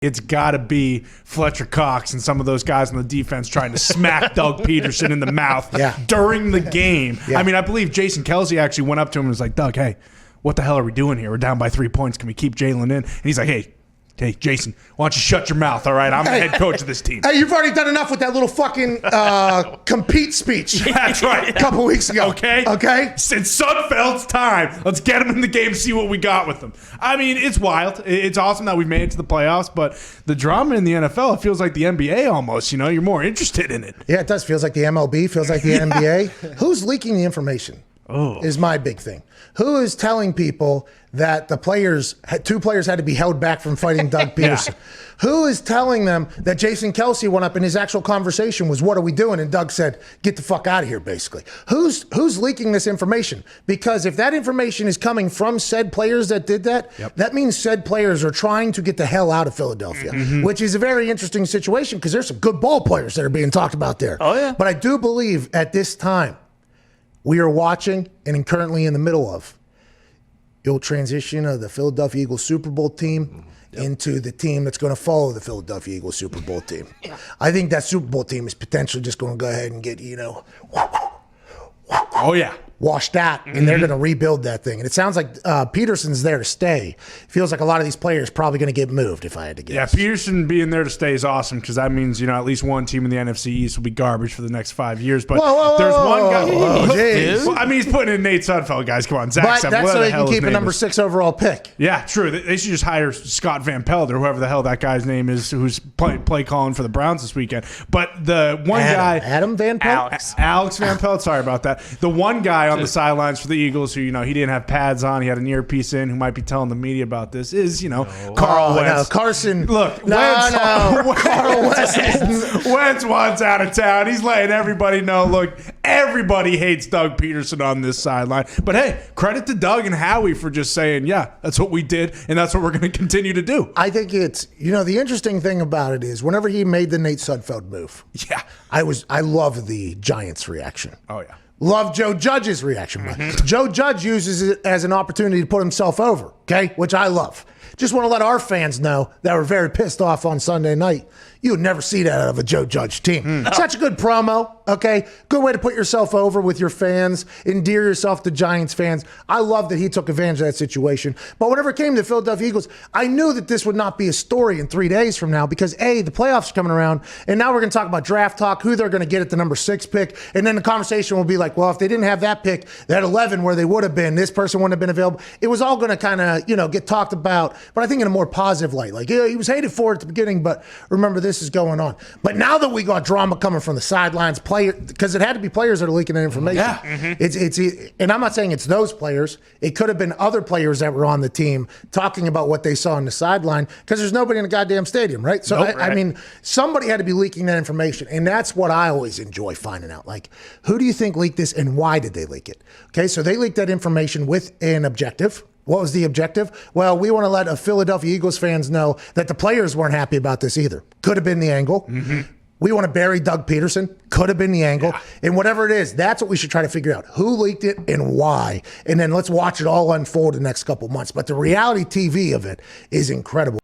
it's got to be Fletcher Cox and some of those guys on the defense trying to smack Doug Pederson in the mouth during the game. Yeah. I mean, I believe Jason Kelce actually went up to him and was like, Doug, hey, what the hell are we doing here? We're down by 3 points. Can we keep Jalen in? And he's like, hey, Jason, why don't you shut your mouth, all right? I'm the head coach of this team. Hey, you've already done enough with that little fucking compete speech. That's right. A couple weeks ago. Okay? It's Sudfeld's time. Let's get him in the game, see what we got with him. I mean, it's wild. It's awesome that we made it to the playoffs, but the drama in the NFL, it feels like the NBA almost. You know, you're more interested in it. Yeah, it does. Feels like the MLB, feels like the NBA. Who's leaking the information? Is my big thing. Who is telling people that the two players had to be held back from fighting Doug Pederson? Who is telling them that Jason Kelce went up and his actual conversation was, what are we doing? And Doug said, get the fuck out of here, basically. Who's leaking this information? Because if that information is coming from said players that did that, that means said players are trying to get the hell out of Philadelphia, which is a very interesting situation because there's some good ball players that are being talked about there. Oh, yeah. But I do believe at this time, we are watching and currently in the middle of the transition of the Philadelphia Eagles Super Bowl team into the team that's going to follow the Philadelphia Eagles Super Bowl team. I think that Super Bowl team is potentially just going to go ahead and get, washed out, and they're going to rebuild that thing. And it sounds like Pederson's there to stay. Feels like a lot of these players probably going to get moved, if I had to guess. Yeah, Pederson being there to stay is awesome because that means, at least one team in the NFC East will be garbage for the next 5 years. But there's one guy. I mean, he's putting in Nate Sudfeld, guys. Come on, Zach. But that's so he can keep a number 6 overall pick. Yeah, true. They should just hire Scott Van Pelt or whoever the hell that guy's name is who's play calling for the Browns this weekend. But the one guy. Adam Van Pelt? Alex Van Pelt. Sorry about that. The one guy on the sidelines for the Eagles who, he didn't have pads on. He had an earpiece in who might be telling the media about this is, Carl Wentz. Carson. Look, Carl Wentz wants out of town. He's letting everybody know, look, everybody hates Doug Pederson on this sideline. But hey, credit to Doug and Howie for just saying, yeah, that's what we did, and that's what we're going to continue to do. I think it's, the interesting thing about it is whenever he made the Nate Sudfeld move, I love the Giants' reaction. Oh, yeah. Love Joe Judge's reaction. Joe Judge uses it as an opportunity to put himself over, which I love. Just want to let our fans know that we're very pissed off on Sunday night. You would never see that out of a Joe Judge team. Such a good promo, Good way to put yourself over with your fans, endear yourself to Giants fans. I love that he took advantage of that situation. But whenever it came to the Philadelphia Eagles, I knew that this would not be a story in 3 days from now because, A, the playoffs are coming around, and now we're going to talk about draft talk, who they're going to get at the number 6 pick, and then the conversation will be like, well, if they didn't have that pick, that 11 where they would have been, this person wouldn't have been available. It was all going to kind of, get talked about, but I think in a more positive light. Like, he was hated for it at the beginning, but remember, this is going on. But now that we got drama coming from the sidelines, because it had to be players that are leaking that information. Yeah. It's and I'm not saying it's those players. It could have been other players that were on the team talking about what they saw on the sideline because there's nobody in the goddamn stadium, right? So, I mean, somebody had to be leaking that information, and that's what I always enjoy finding out. Like, who do you think leaked this, and why did they leak it? Okay, so they leaked that information with an objective. What was the objective? Well, we want to let Philadelphia Eagles fans know that the players weren't happy about this either. Could have been the angle. We want to bury Doug Pederson. Could have been the angle. Yeah. And whatever it is, that's what we should try to figure out. Who leaked it and why? And then let's watch it all unfold the next couple months. But the reality TV of it is incredible.